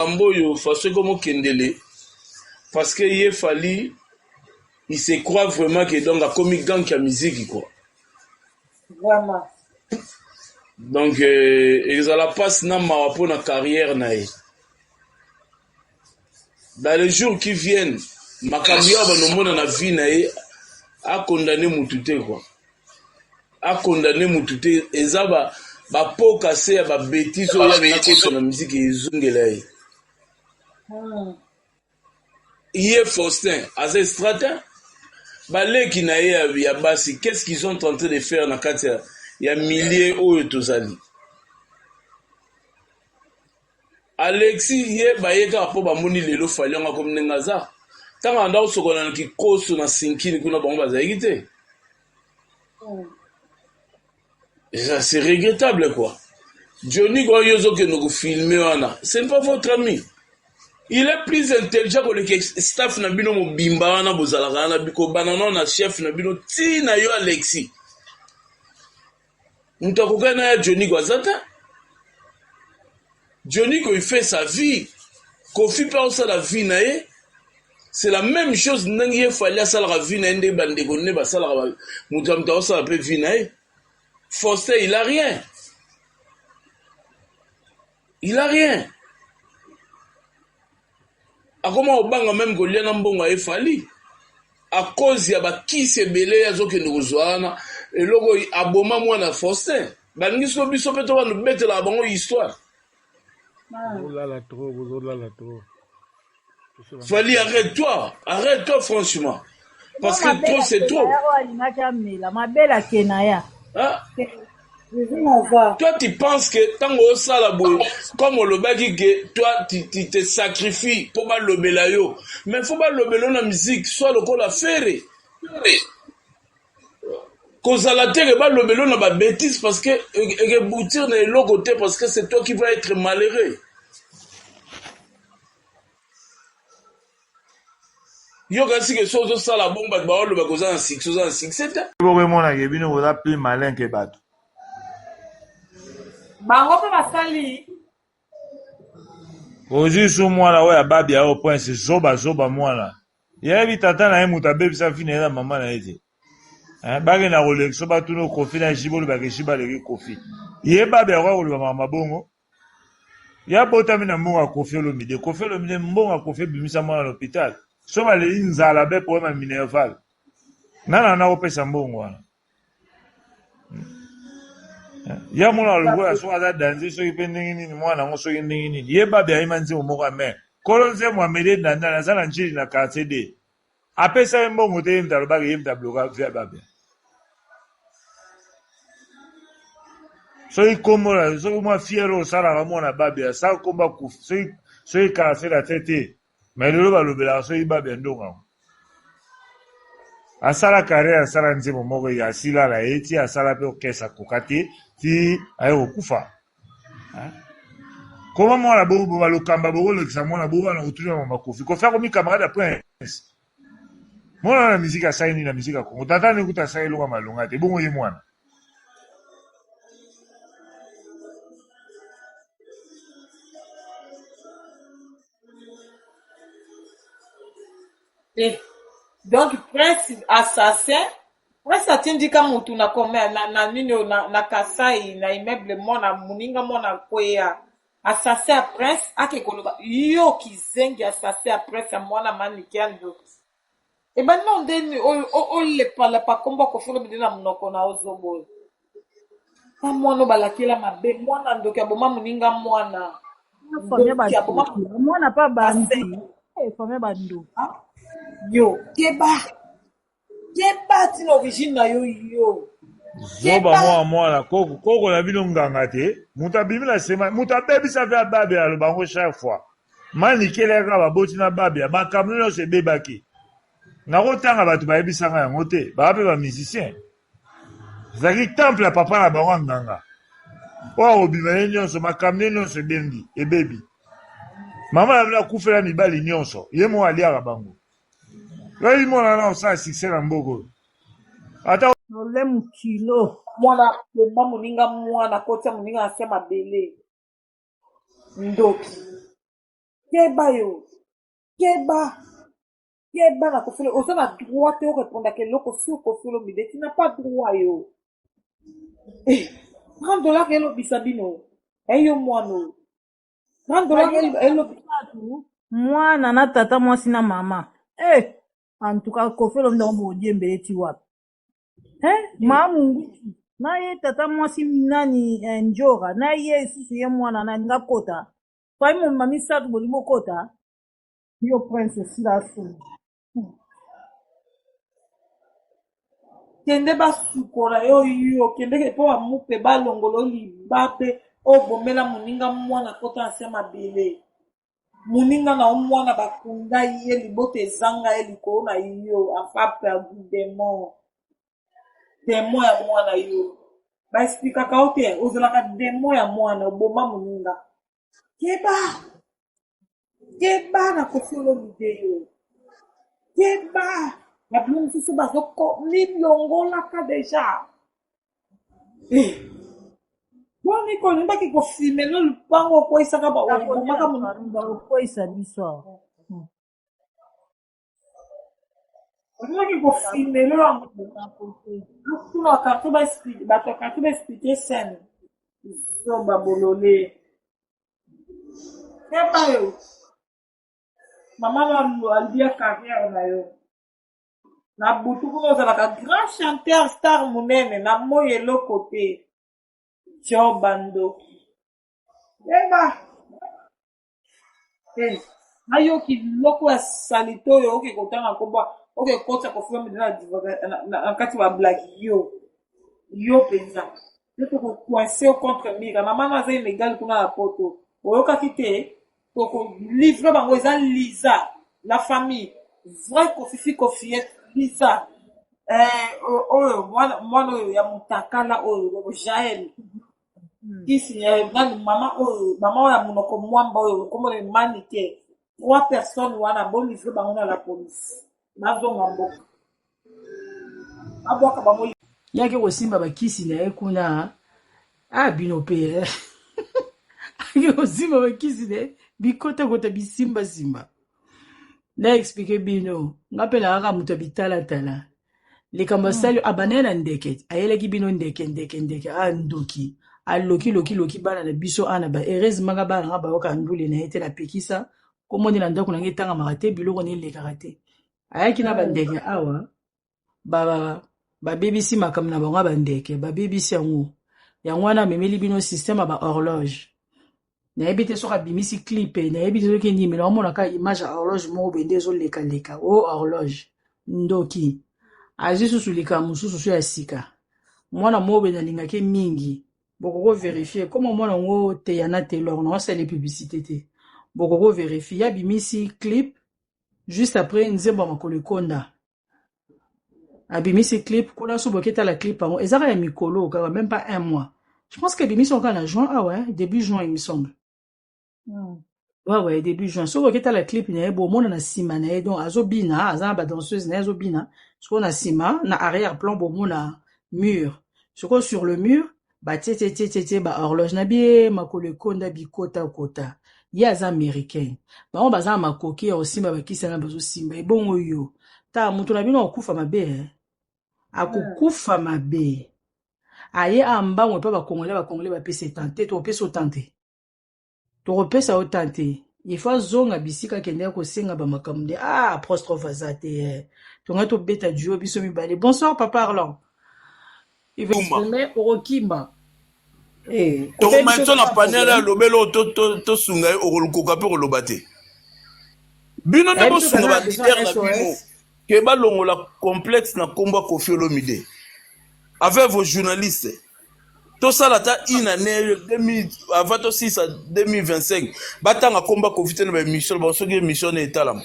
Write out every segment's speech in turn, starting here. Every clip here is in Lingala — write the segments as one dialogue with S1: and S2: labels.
S1: Amboyo, façon comme Kendele, parce que il fallait, il se croit vraiment que donc, a comic gang qui a musique, quoi.
S2: Vraiment.
S1: Donc, ils ont la passe na pour la carrière, nae. Dans les jours qui viennent, Makambia va nous montrer la vie, nae, a condamné Moutouté, quoi. A condamné Moutouté, et ça va, po cassé, ba bêtise, oya, na koso na musique, et zungelaye. Hier Faustin, assez stratin, balé qui n'a ya basi, qu'est-ce qu'ils sont tentés de faire dans Katia? Il y a milliers ou tozali. Alexis hier bayeka po ba moni lelo fali nga comme nengaza. Tanga ndao sokona ki koso na sinkini kuna bango bazali te. Ça c'est regrettable quoi. Johnny Goyozo que nous filmer wana, c'est pas votre ami. Il est plus intelligent que le staff na bino mobimba wana bozalaka na biko banana na chef na bino ti na yo Alexis. Mutakoka na ya Johnny Gwazata. Johnny quand il fait sa vie, Kofi pas ça la vie na ye, c'est la même chose nangi fallait ça la vie na ende bande konne ba ça la mutamta ça la vie na ye. Faustin il a rien. Il a rien. A comment obanga même ko liana mbongo e fali à cause ya ba kisi belé ya zo ke ndozwana et logo aboma mwana Faustin bangi so biso peto ba nous mettre la bango histoire.
S3: Là trop.
S1: Fali arrête-toi franchement parce que trop c'est trop.
S2: Ma belle Kenaya.
S1: Hein? Toi tu penses que tango sala boy comme on le bagi que toi tu te sacrifies pour pas lobela yo mais faut pas lobela na musique soit le ko la faire cause la terre ba lobela na ba bêtise parce que reboutir na l'autre côté parce que c'est toi qui vas être malheureux. Yo kasi que sozo sala bomba ba lo ba koza en 6 c'était
S3: Bon mona ke bino oza plus malin que bato.
S2: Bango pe basali.
S3: Ozi su mwana we ababi au point c'est zoba mwana. Yebi tata na ye mutabebi sa fine na mama na ete. Bage na Rolex ba tuno kofi na jibolo ba ke shiba le kofi. Ye babi a ko mama bongo. Ya botami na mbongo kofi lo mide. Kofi lo mide mbongo kofi bimisa mwana à l'hôpital. So ba le inzala be pour ma minerval. Nana na opesa mbongo wana. Ya mona logo so aza danzi so ipendingi nini mwana ngo so indingi nini ye babi ayimanzi omoka me kolonze Mohamed Ndanda na sala nchiri na KCD apesa mbongo te mtalo bagi yimta bloka via babi so ikomola so mwa fiero sala mona babi sa komba ku so ikase la tete mais lelo balobela so ibabi ndonga asala carrière asala nzemo moko ya sila la eti asala pe okesa kokati ti ayo kufa comment moi la bobo ba lokamba bobo lekisa mona bobo na utuna mama kofi ko faire comme camarade prince mona na musique asaini na musique ko tata ne kuta sai longa malonga te bongo ye mwana
S2: Donc prince assassin prince atindika mutu na kome na nini na Kasai na immeuble mona muninga mona koya assassin prince ake koloba yo kizengi assassin prince mwana maniki ando e ben non deni o le pala pa komba ko folo bidina munoko na ozobo pa mwana balakela mabe mwana ndoki aboma muninga mwana
S4: mwana pa bandi fome bandu
S2: yo keba tina origine na yo
S3: zoba mwana koko na bino nganga te muta bimila sema muta bebi sa fe babi alo bango chaque fois mani kele ka baboti na babi ba kamno se bebaki na kotanga bato ba yebisanga yango te ba pe ba musicien zaki temple papa na bango nganga o obimele nyonso makamne nyonso bendi ebebi mama na bina kufela mibali nyonso ye mo aliaka bango Yoyi mwana na osa succès na mboko. Ata
S4: ole mukilo
S2: mwana mama muninga mwana kota muninga asema bele ndoki Keba yo. Keba. Keba na Koffi Olomide. Oza na droit te répondre à quelqu'un sur Koffi Olomide. Tu n'as pas droit yo. Eh, $30 elo bisabino. Eyo mwano. $30 elo
S4: mwana na tata mwasi na mama. En tout cas, Koffi Olomide mbodi mbele ti wapi. Ma mungutu. Na ye tata mwasi nani njora. Na ye susu ye mwana na nga kota. Fai mo mami satu bolimo kota. Yo prince sila su.
S2: kende basukola yo kende ke po amupe balongolo libape obomela muninga mwana kota ase mabele muninga na omwana bakunda ye liboto ezanga ye likolo na yo afa perdu demo ya mwana yo baexplikaka o te ozalaka demo ya mwana oboma muninga keba na Koffi Olomide yo keba na bino mosusu milongolaka deja boni kolembaki kofilme no lupango okoyisaka baomaka
S4: bakoyisa biso
S2: olembaki kofilme no kuna bato ya karto baexplike scène so babolole keba yo mama no alia carrière na yo na butu kuna ozalaka grand chanteur star monene na moi eloko te jo bandoki eba nayoki biloko ya salite oyo oke kotanga koba oke kotisa Koffi Olomide na kati bablaki yo mpenza yo tokocoince o contre mire mama no aza inégal kuna na poto oyokaki te tokolivre bango eza Liza la famille vrai Kofi Liza oyo mwana oyo ya mutakala oyo Jael kisi nani mama oyo ya monoko mwamba oyo komona manike 3 personnes wana bolivre bango na la police nazonga mboka abwaka bango
S5: yake kosimba bakisi na ye kuna bino pe yake kosimba bakisi na ye bikota bisimba na explique bino nga mpe na kaka moto ya bitalatala likambo asali abanaye na ndeke ayelaki bino ndeke ndoki aloki bana na biso ana ba heureusement ka bana nga bayoka ndule na ye te napekisa komoni na ndako nange etangamaka te biloko na elekaka te ayaki na bandeke awa babebisi makambo na bango bandeke babebisi yango wana amemeli bino système ya bahorloge nayebi te soki abimisi clipe nayebi te soki nimi na omonaka image ya horloge moko bende ezolekaleka o horloge ndoki azwi susu likambo mosusu so ya sika mwana mobe nalingaki mingi bokoko verifie koma mwana yango te yana telor na osala publicité te bokoko verifie ya bimisi clip juste après nzembo ya makolo ekonda abimisi clip kuna so boketala clip yango ezaka ya mikolo kaka même pas 1 mois je pense que bimisi encore na juin début juin il me semble ouais début juin so boketala clip na ye bomona na nsima na ye donc azobina aza na badanseuse na ye azobina sikoyo na nsima na arrière plan bomona mur sikoyo sur le mur batie bahorloge na bie makolo ekonda bikota ye aza américain bango baza na makoki ya kosimba bakisi na bazosimba ebongo yo ta moto na bino akokufa mabe akokufa mabe aye ambango epa bakongole bapesa etante tokopesa otante tokopesa otante ifo azonga bisika akende kosenga bamakambo nde apostrophe aza te tonga tobeta duo biso mibale bonsoir papa Arlan il veut exprimer okokimba
S1: tokomaitso na panele alobeli tosunga ye okolukoka mpe koloba te bino nde bosunga balider na bino ke balongola complexe na nkombo ya Koffi Olomide avec vos journalistes tosala ta une année avant tosisa 2025 batanga nkombo ya Koffi te na baémission basoki émission na etalama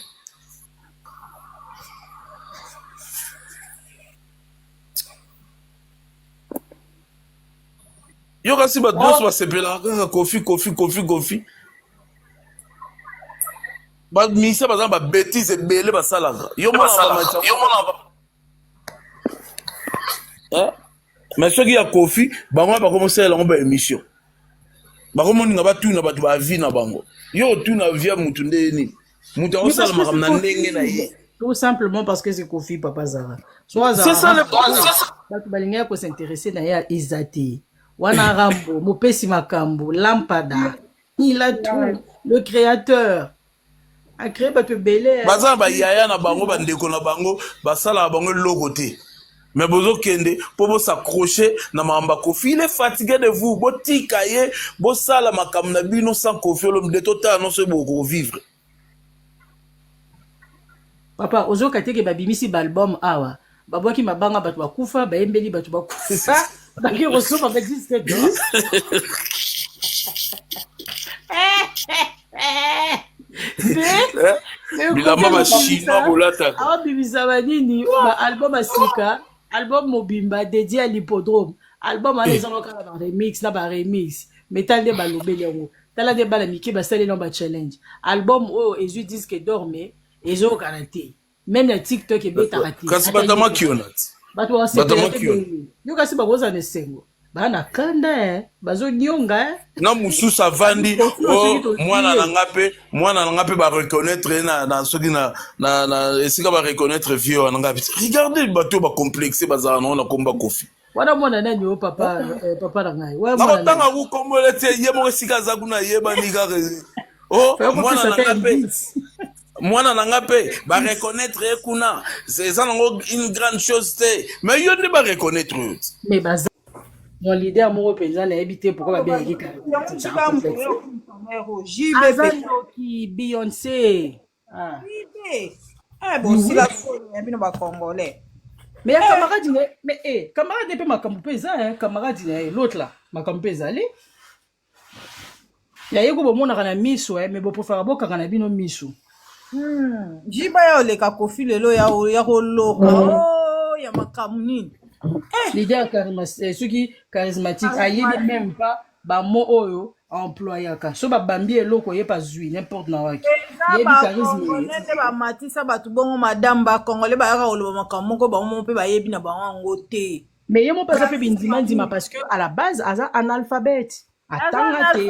S1: yo kasi bato nyonso basepelaka kaka Koffi bamisa baza na babétise ebele basalaka yo mais soki ya Koffi bango bakomosalela yango baémission bakomoninga batuna bato bavi na bango yo otuna via mutu nde nini mutu akosala makambo na ndenge na ye
S5: tout simplement parce que c'est Kofi Papa Zara
S1: c'est ça le problème
S5: bato balingaki kosinteresse na ye eza te wana rambo mopesi makambo lampada il a tout le créateur a créé bato ebele
S1: baza na bayaya na bango bandeko na bango basalaka bango eloko te mais bozokende mpo bosacroche na makambo ya Kofi il est fatigué de vous botika ye bosala makambo na bino sans Kofi olomde totala nyonso bokovivre
S5: papa ozoka teke babimisi baalbum awa babwaki mabanga bato bakufa bayembeli bato bakufa baki kosoba badisque
S1: bilamba bachinois bolataka
S5: awabimisa banini baalbum asika album mobimba dédié à l'hippodrome album wana ezango kaka baremix na baremix mais tala nde balobeli yango tala nde bana mike basali na bachallenge album oyo ezwi disque d'or mais ezokana te même na tiktok ebetaka te
S1: kasi batamaki yo nati
S5: bato basepelate yo kasi bakozana esengo bana kanda bazonionga
S1: na mosusu avandi mwana na nga mpe bareconnaître na soki na esika bareconnaître vie wana nga regardez bato oyo bacomplexe bazala nango na komba Kofi
S5: wana mwana nani o papa na ngai
S1: nakotanga kukombole te ye moko esika aza kuna yebani kaka mwana na nga mpe bareconnaître ye kuna eza nango une grande chose te mais yo nde bareconnaître oyo
S5: mais baza mon leader moko mpenza nayebi te pourquoi babengaki azandoki Beyoncé mais ya camarade mais camarade mpe makambo mpe eza camarade na ye l'autre là makambo mpe ezali yaye ko bomonaka na miso mais bopofaka bokaka na bino miso
S4: jiba ya oleka Kofi lelo ya koloka ya makambo nini
S5: leader soki charismatique ayebi même pas bamo oyo employaka so babambi eloko ye bazwi n'importe na waki yebi charisme
S4: nete bamatisa bato bongo madame bakongole bayaka koloba makambo moko bango mpe bayebi na bango yango te
S5: mais ye mo mpe aza mpe bindimandima parce que à la base aza analphabète atanga te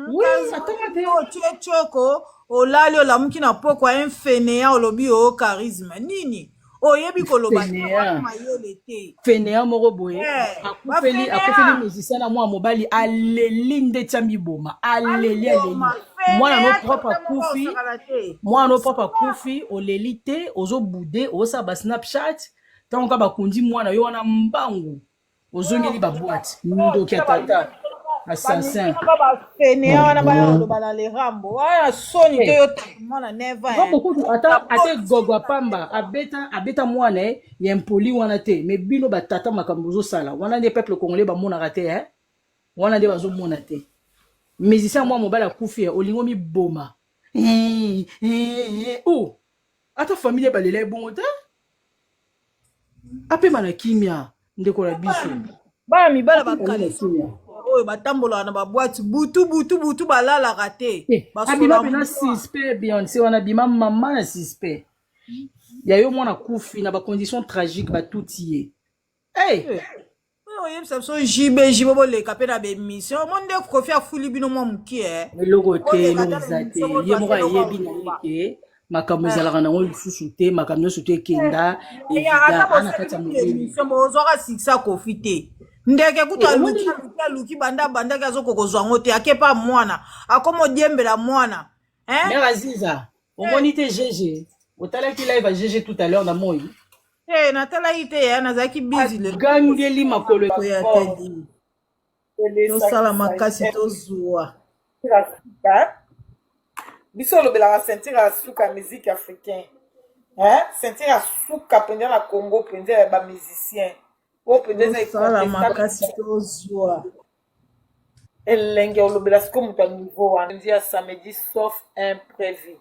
S5: oui atanga te
S4: otie tioko olali olamuki na poko ya mfenea olobi o charisme nini oyebi koloba
S5: fenea moko boye akufeli musicien na mwa mobali aleli nde tia miboma aleli mwana no propre akufi oleli te ozobude osala basnapchat ntango bakundi mwana yo wana mbangu ozongeli baboite ndoki ya tata assassin
S4: bafenea wana bayoloba na lerambo wana soni te yo mwana neva
S5: bokutu ate gogwa pamba abeta mwana ya mpoli wana te mais bino batata makambo ozosala wana nde peuple congolais bamonaka te wana nde bazomona te musicien mwa mobali akufi olingo miboma ata famille balela ebongo te apema na kimia ndeko na biso
S4: bana mibala bakalisi oyo batambolaka na babwati butu balalaka te
S5: abima mpena suspect Beyoncé wana bima mama na suspect ya yo mwana kufi na bacondition tragique batuti ye
S4: oyebisa biso jibe boleka mpe na bemission mo nde Kofi afuli bino mwa mokie
S5: eloko te eloko eza te ye moko ayebi na ye ke makambo ezalaka nango lisusu te makambo nyonso te ekenda evida ana kati ya mokili
S4: ozwaka sikisa Kofi te ndeke kuta aluki bandaki azokokozwa ngo te akepa mwana akoma odiembela mwana
S5: mère Aziza omoni te GG otalaki live à GG tout à l'heure na moi
S4: natalaki te nazalaki busy
S5: gangeli makolo
S4: ya tedi tosala makasi tozwa
S2: biso olobelaka ceinture ya suka ya musique africain ceinture ya suka mpenza na Congo mpenza ya bamusicien
S4: tosala makasi tozwa
S2: elenge olobela siko moto ya niveau wana ndi ya samedi sauf imprévu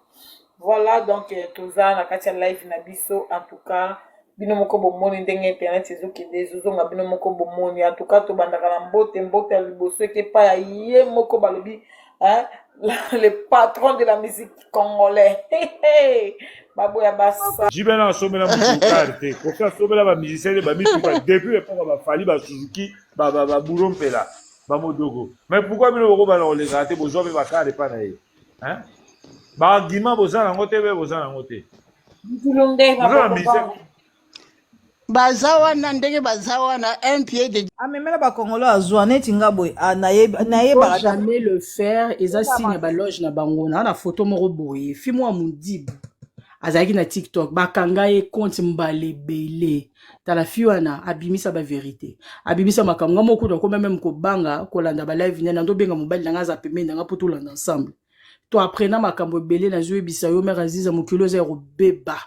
S2: voilà donc toza na kati ya live na biso en tout cas bino moko bomoni ndenge internet ezokende ezozonga bino moko bomoni en tout cas tobandaka na mbote ya liboso eke pa ya ye moko balobi le patron de la musique congolais baboya basa
S3: jibena asomela mutukari te Kofi asomela bamusicien de bamituka depuis epoka bafali basuzuki baburo mpela bamodoko. Mais pourquoi bino boko bana olenga te bozwa mpe bakade epai na ye? Hein? Baargument boza nango te mpe boza nango te.
S2: Litulu nde
S3: Boza na mise
S6: baza wana ndenge baza wana un pied de
S4: amemela bakongolo azwa neti nga boye
S5: Faut
S4: nayebaka
S5: jamais le faire. Eza signe ba loge na bango na photo moko boye. Fimo ya Mudibu. Azalaki na TikTok bakanga ye compte mbale bele. Tala fi wana abimisa ba vérité. Abimisa makambo moko to comme même ko banga ko landa ba live nena ndo benga mobali nanga za pembe nanga poto landa ensemble. To aprena makambo bele na zo ebisa yo mère Aziza mokilo za robeba.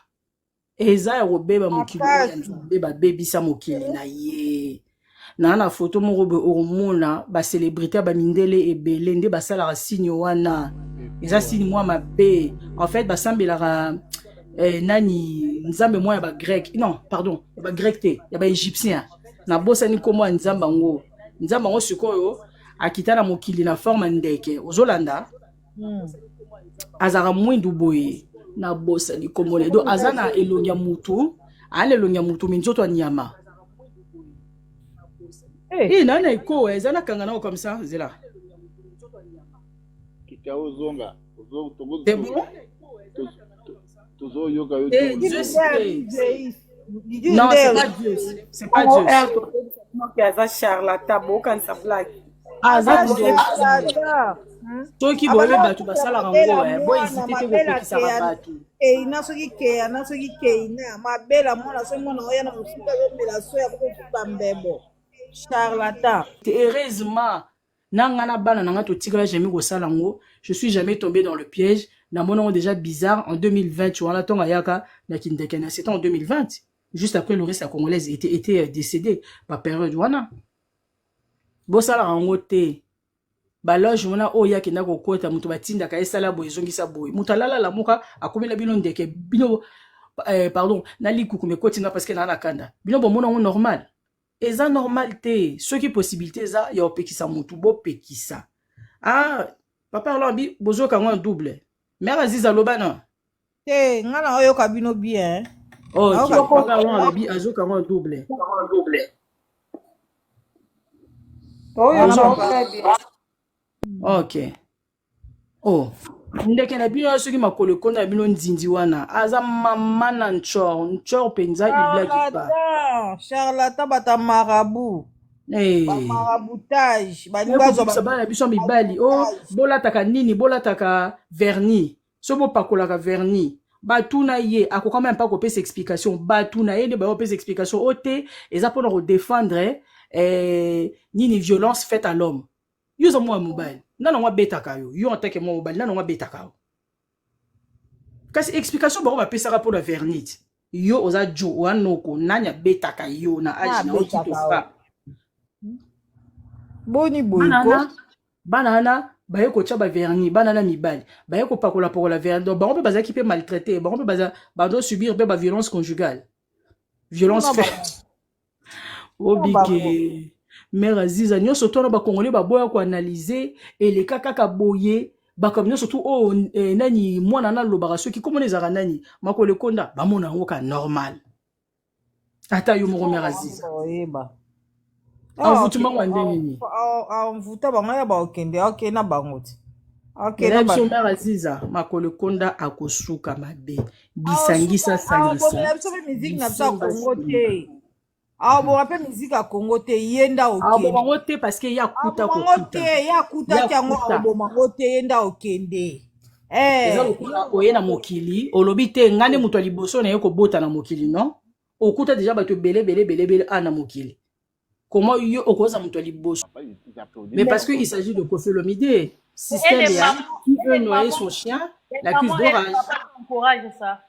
S5: Eza ya robeba mokilo ya beba bebisa mokili na ye. Na photo moko be hormona ba célébrité ba mindele ebele nde basala ra signe wana. Eza signe moi mabe. En fait basambela nani nzambe moi ya ba grec. Non, pardon, ya ba grec te, ya ba égyptien. Na bosa ni komo nzamba ngo. Nzamba ngo sikoyo akita na mokili na forme ndeke. Ozolanda. Azara mwindu boye na bosa ni komo le do azana elongia mutu. Ale elongia mutu minzoto nyama. Eh, nana iko ezana kangana comme ça, zela.
S7: Kikao zonga.
S5: C'est bon?
S7: Tozo yoga yo.
S5: Dieu c'est. Non, c'est pas Dieu. C'est pas Dieu.
S2: aza charlatan bokanisa blague.
S5: Aza Dieu. Soki boye bato basala rango boy hésiter te kopekisa bato.
S4: keina soki keina mabela mwana so mwana oya na mosuka yomela so ya kokupa mbebo charlatan.
S5: Heureusement, nangana bana nanga to tigala jamais kosala ngo, je suis jamais tombé dans le piège. Na mon nom déjà bizarre en 2020, tu vois la tonga yaka na kindekena, c'était en 2020. Juste après le reste la congolaise était décédée par période wana. Bosala rango te. Ba loge wana oya kenda ko kota mutu batinda ka esala boy zongisa boy. Mutalala la muka akomela bino ndeke bino pardon, na likuku me kotina parce que na na kanda. Bino bon mon normal. Eza normal te. Ce qui possibilité za ya opekisa mutu bo pekisa. Ah, papa lobi bozo ka ngwa double. Mère Aziza lobana.
S4: te nga na oyoka bino bien.
S5: Oh, papa lobi azo ka ngwa double. Ok. Oh. Ndeke na bino soki makolo konda bino nzinzi wana. Aza mama na nchor penza iblaki pa.
S4: Charlatan bata marabout.
S5: Eh.
S4: Maraboutage.
S5: Bana biso mibali. Oh, bola taka nini, bola taka vernis. Sobo pakola ka vernis. Batuna ye, ako même pas kopesa explication. Batuna ye, ne ba kopesa explication. Ote, eza pour nous défendre nini violence faite à l'homme. Yo za moi mobile. Nana moi beta kayo. Yo en tant que moi mobile, nana moi beta kayo. Kasi explication ba pesa rapport la vernis. Yo oza jo wanoko nanya beta kayo na age na okito fa.
S4: Boni boyko.
S5: Banana baye ko tcha ba vernis, banana mibali. Baye ko pakola pour la vernis. Donc ba on peut baza qui peut maltraiter, ba on peut baza ba doit subir ba violence conjugale. Violence faite. Obike. Mère Aziza nyonso tona ba congolais ba boya ko analyser et les kaka boye ba comme nyonso surtout oh nani mwana na lobaka soki comme les ara nani makole konda ba mona ngoka normal. Ata yo mo Mère Aziza. Envoûtement wande nini?
S4: Envoûta bango ya ba okende na bango ti.
S5: Okay, na ba Mère Aziza makole konda akosuka mabe. Bisangisa sangisa.
S4: La musique na ta Congo te. Ah bon rappel musique à Congo te yenda okende.
S5: Ah bon te parce que ya kuta ko kuta.
S4: Ya kuta tiango bon te yenda okende.
S5: Eza lokula oyena mokili, olobi te ngane muto liboso na yeko bota na mokili non? Okuta déjà bato belé ana mokili. Comment yo okoza muto liboso? Mais parce qu'il s'agit de Koffi Olomide, système qui veut noyer son chien, l'accuse d'orage.
S8: Encourage ça.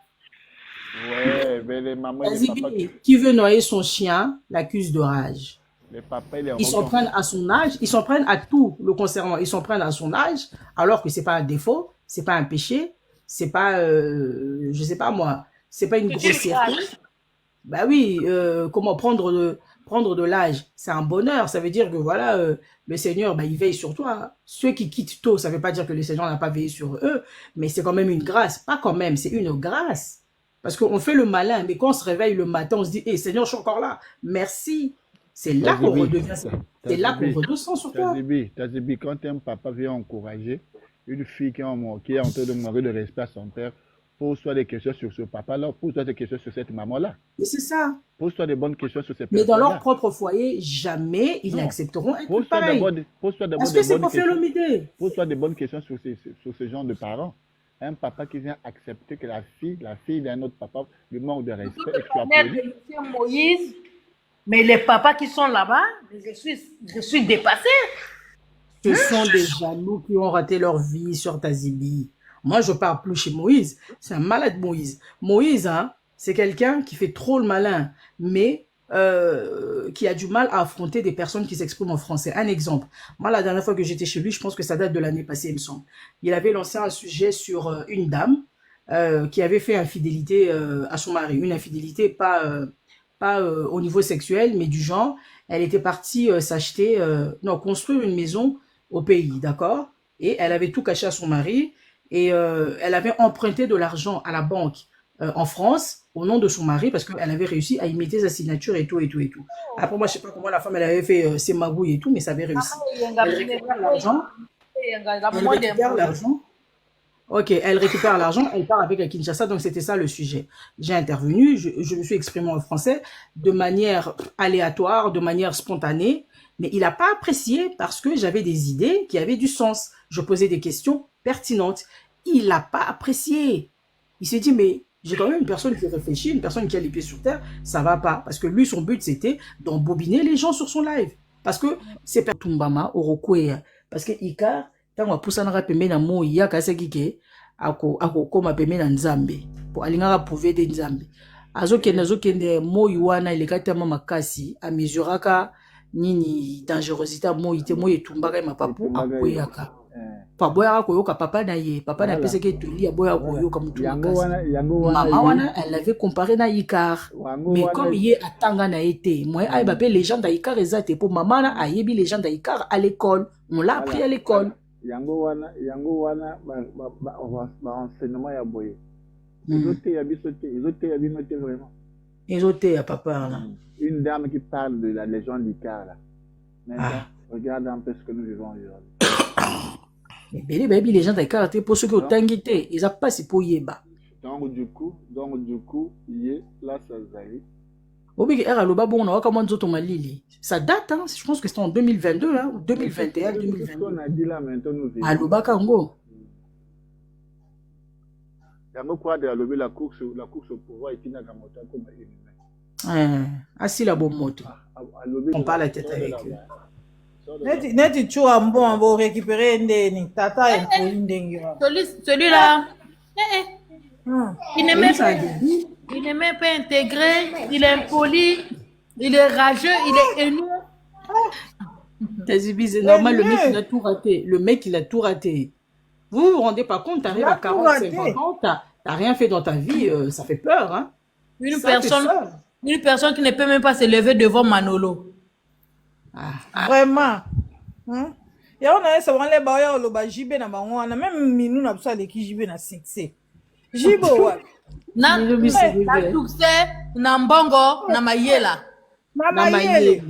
S7: Ouais, mais les mamans et les papas
S5: qui veut noyer son chien l'accuse de rage.
S7: Les papas,
S5: ils s'en prennent à son âge, ils s'en prennent à tout le concernant, ils s'en prennent à son âge, alors que c'est pas un défaut, c'est pas un péché, c'est pas, je sais pas moi, c'est pas une grossièreté. Bah oui, comment prendre de l'âge, c'est un bonheur, ça veut dire que voilà, le Seigneur, bah, il veille sur toi. Ceux qui quittent tôt, ça veut pas dire que le Seigneur n'a pas veillé sur eux, mais c'est quand même une grâce, pas quand même, c'est une grâce. Parce qu'on fait le malin, mais quand on se réveille le matin, on se dit, hey, Seigneur, je suis encore là. Merci. C'est là qu'on redevient. C'est
S7: Tazibi,
S5: là qu'on redescend sur toi.
S7: Tazibi, quand un papa vient encourager une fille qui est en train de manquer de respect à son père, pose-toi des questions sur ce papa-là, pose-toi des questions sur cette maman-là.
S5: Et c'est ça.
S7: Pose-toi des bonnes questions sur ces
S5: Mais dans leur
S7: personnes-là.
S5: propre foyer, jamais ils
S7: Non.
S5: n'accepteront un truc
S7: Pose-toi
S5: pareil.
S7: pose-toi
S5: Parce que c'est
S7: bonnes
S5: pour faire
S7: questions.
S5: l'homidé.
S7: Pose-toi des bonnes questions sur ce genre de parents. Un papa qui vient accepter que la fille d'un autre papa lui manque de respect et que tu applaudis.
S8: M. Moïse, mais les papas qui sont là-bas, je suis dépassée.
S5: Ce sont des jaloux qui ont raté leur vie sur Tazibi. Moi, je parle plus chez Moïse. C'est un malade, Moïse. Moïse, hein, c'est quelqu'un qui fait trop le malin, mais qui a du mal à affronter des personnes qui s'expriment en français. Un exemple. Moi, la dernière fois que j'étais chez lui, je pense que ça date de l'année passée, il me semble. Il avait lancé un sujet sur une dame qui avait fait infidélité à son mari. Une infidélité pas au niveau sexuel, mais du genre, elle était partie construire une maison au pays, d'accord? Et elle avait tout caché à son mari et elle avait emprunté de l'argent à la banque en France au nom de son mari parce qu'elle avait réussi à imiter sa signature et tout. Après, moi, je sais pas comment la femme, elle avait fait ses magouilles et tout, mais ça avait réussi. Elle récupère l'argent. Ok, elle récupère l'argent, elle part avec la Kinshasa, donc c'était ça le sujet. J'ai intervenu, je me suis exprimé en français de manière aléatoire, de manière spontanée, mais il n'a pas apprécié parce que j'avais des idées qui avaient du sens. Je posais des questions pertinentes. Il n'a pas apprécié. Il s'est dit, mais j'ai quand même une personne qui réfléchit, une personne qui a les pieds sur terre, ça va pas. Parce que lui, son but, c'était d'embobiner les gens sur son live. Parce que c'est pas Tumbama, Orokwea. Parce que Icar, tant qu'on pousse à pembe na mo ya kaseki ako koma pembe na nzambe pour alingaka prouver des nzambe azokende mo wana ile katama makasi a mesuraka nini dangerosité mo ite mo etumbaka mapapu akoyaka pa boya koyoka papa na pese ke toli boya koyoka mutu makasi mama wana elle avait comparé na Icar mais comme il atanga na été moi ay ba pe légende Icar ezate pour maman na ayebi légende Icar à l'école on l'a appris à l'école.
S7: Yango wana enseignement ya boye. Izote ya binote vraiment.
S5: Izote ya papa là.
S7: Une dame qui parle de la légende d'Icar là. Maintenant, regarde un peu ce que nous vivons aujourd'hui.
S5: Mais baby les gens d'Icar pour ceux qui ont tangité, ils a pas si pour yeba.
S7: Donc du coup, yé là ça zali.
S5: Obi era loba bon na kama nzoto malili. Ça date hein, je pense que c'était en 2022 hein, ou 2021, 2022.
S7: Ce qu'on a dit là maintenant nous vivons.
S5: Aloba kango.
S7: Yango quoi de alobi la course au pouvoir et tina kamota comme humain.
S5: Assis la bonne moto. On parle la tête avec eux.
S4: Neti chua mbon bo récupérer ndeni tata et pour ndengi.
S8: Celui-là. Il n'est même pas intégré, il est impoli, il est rageux, il est haineux.
S5: C'est normal, le mec il a tout raté. Le mec il a tout raté. Vous vous rendez pas compte, t'arrives à 45 ans, t'as rien fait dans ta vie, ça fait peur. Hein?
S8: Une personne qui ne peut même pas se lever devant Manolo.
S4: Vraiment. Et on a savoir les baoya oloba jibe na bango na même minu na biso aleki jibe na succès. Jibo wa.
S8: Na succès na mbongo na mayela.
S4: Na mayele.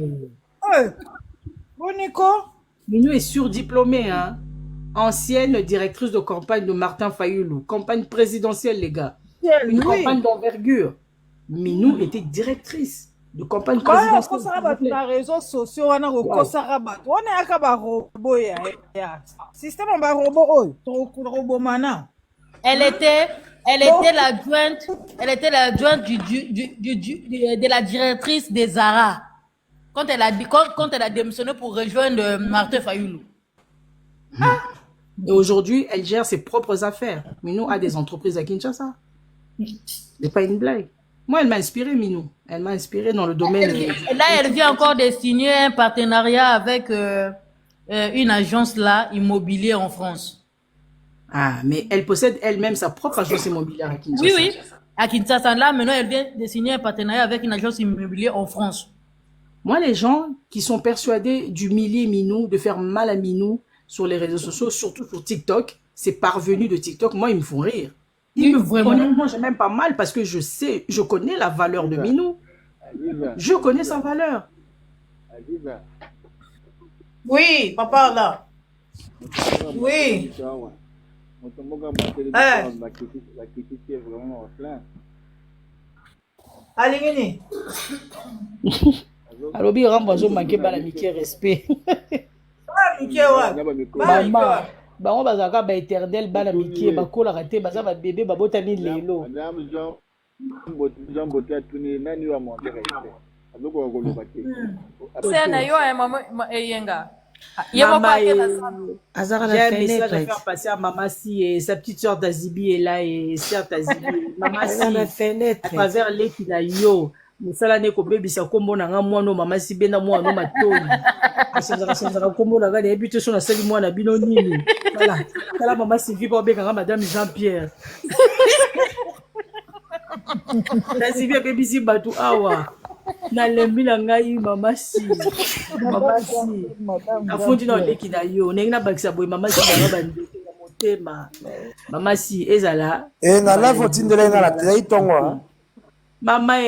S4: Boniko.
S5: Minu est surdiplômée, hein. Ancienne directrice de campagne de Martin Fayoulou. Campagne présidentielle, les gars. Une campagne d'envergure. Minou était directrice de campagne présidentielle.
S4: On a réseaux sociaux, on a système robot mana.
S8: Elle était l'adjointe de la directrice des Zara quand elle a démissionné pour rejoindre Martin Fayoulou.
S5: Et aujourd'hui, elle gère ses propres affaires. Minou a des entreprises à Kinshasa. C'est pas une blague. Moi, elle m'a inspiré, Minou. Elle m'a inspiré dans le domaine.
S8: Là, elle vient encore de signer un partenariat avec une agence là, immobilier en France.
S5: Ah, mais elle possède elle-même sa propre agence immobilière à Kinshasa.
S8: Oui. À Kinshasa, là, maintenant, elle vient de signer un partenariat avec une agence immobilière en France.
S5: Moi, les gens qui sont persuadés d'humilier Minou, de faire mal à Minou sur les réseaux sociaux, surtout sur TikTok, ces parvenus de TikTok, moi, ils me font rire. Honnêtement, j'ai même pas mal parce que je connais la valeur de Minou. Je connais sa valeur.
S7: Aziza,
S8: Oui, papa là. Oui.
S7: Motomboka mateli
S8: Eh,
S7: bakiti est vraiment orphelin.
S8: Alingini.
S5: alobi rambo azomanke bana mike respect
S8: Ah, Mike wa.
S7: Na ba mikro.
S8: Bana Mike
S5: mama
S8: wa.
S5: bango bazalaka baéternel bana mike bakolaka te baza babebe babotami lelo
S7: Madame Jean Botta tuni nani wa monter respect. Azoko koloba te.
S9: Sena yo mama eyenga. Ye moko
S5: Mama,
S9: ake na sana.
S5: Azara j'ai un message à faire passer à Maman Si et sa petite soeur Tazibi est là et sœur Tazibi. Maman Si, à travers l'équipe là yo. Musala ne ko baby sa kombo na nga mwana Maman Si bena mwana matoni. Asenza kombo na ga de habite so na sali mwana bino nini. Voilà. Kala Maman Si vi pa beka nga Madame Jean-Pierre. Tazibi baby si batu awa. Na lembi na ngai Mama Si afundi na oleki na yo ndenge nabakisa boye Mama Si banga bandeke ya motema Mama Si ezala
S10: na live otindela nga na tei tongo
S5: mama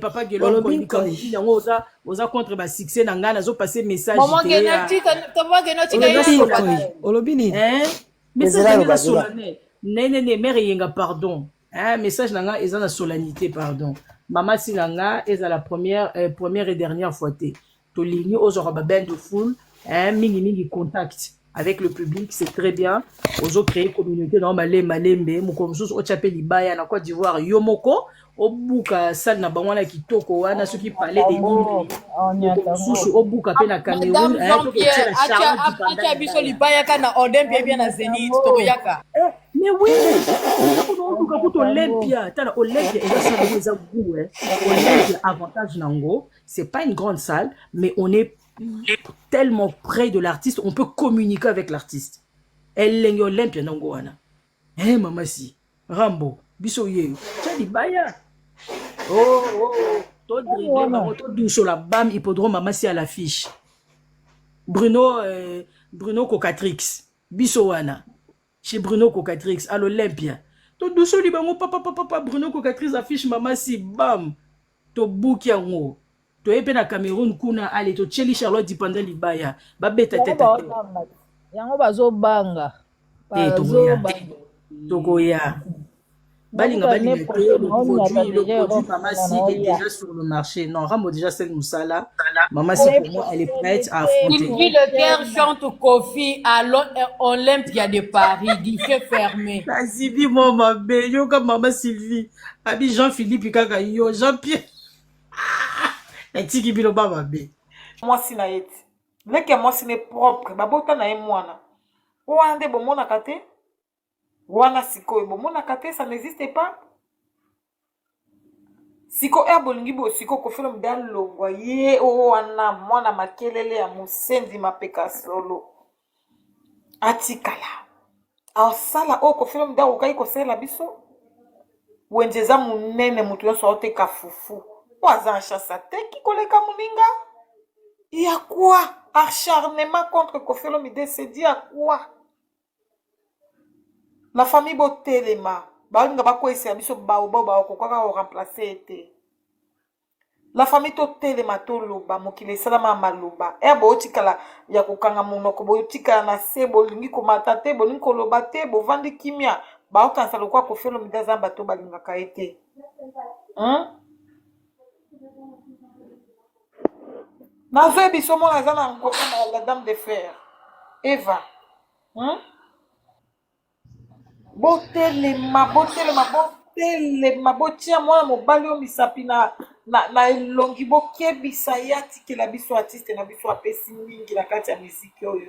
S5: papa Gelongo yango oza contre ba succès na ngai nazopase message
S9: Maman genetika toba genetika yo.
S5: olobi nini message na solennel nene mère yenga pardon message na ngai eza na solennité pardon Mama Si na nga eza la première et dernière fois te tolingi ozora ba band de foule mingi contact avec le public c'est très bien ozo créer communauté dans malembe mukomsusu ochape libaya na Côte d'Ivoire yo moko obuka salle na bango na kitoko wana soki palais des Nili susu obuka pe na Cameroun
S9: acha biso libaya kana Olympia bien na Zénith toyaka.
S5: Mais oui, Olympia, Olympia est Olympia, avantage nango, c'est pas une grande salle, mais on est tellement près de l'artiste, on peut communiquer avec l'artiste. Elle est Olympia nango wana. Mama Si, Rambo, biso ye, tchali baya. To dribble bango, to douche la bam hippodrome Mama Si à l'affiche. Bruno Cocatrix, biso wana. Chez Bruno Cocatrix à l'Olympia. To douce li bango papa Bruno Cocatrix affiche Mama Si bam. To bouki yango. To epe na Cameroun kuna ale to Cheli Charlotte dipanda libaya. Ba beta tete.
S4: Yango bazo banga.
S5: Togoya. Balinga le produit Mama Si est déjà sur le marché. Non, Rambo déjà c'est Moussala. Mama Si pour moi elle est prête à affronter.
S9: Il vit le cœur chante Kofi à l'Olympia de Paris, guichet fermé.
S5: Tazibi moi ma belle, yo comme Maman Sylvie. Abi Jean-Philippe kaka yo Jean-Pierre. Etiki biloba ma belle.
S2: Moi si na yeti. Leke moi si ne propre, babota na ye mwana. Wande bomona kate? Wana siko bomona kate, ça n'existe pas. Siko bolingi bo siko kofelo mdalo longwa ye wana mwana makelele ya musendi mapeka solo. Atikala. Sala kofelo mdalo kai kosela biso. Wenjeza munene mutu yoso ote kafufu. Waza chasa teki koleka muninga. Ya quoi? Acharnement contre Kofelo Mide, c'est dit à quoi? La famille Botelema, la famille Totelema Toloba, Mokile Salama Maloba, Ebo Tikala, Yakukanga Monoko, Botika na Sebo, Lingiko Matate, Bolinko Lobate, Bovandi Kimia, Baokan Salokwa Kofelo Mide Zambato Balinga Kaete. Nazo bisomo nazana ngoko la dame de fer. Eva. Botelema botia mwana mobali o misapi na elongi bokebisa ya tikela biso artiste na biso apesi mingi na kati ya muziki oyo.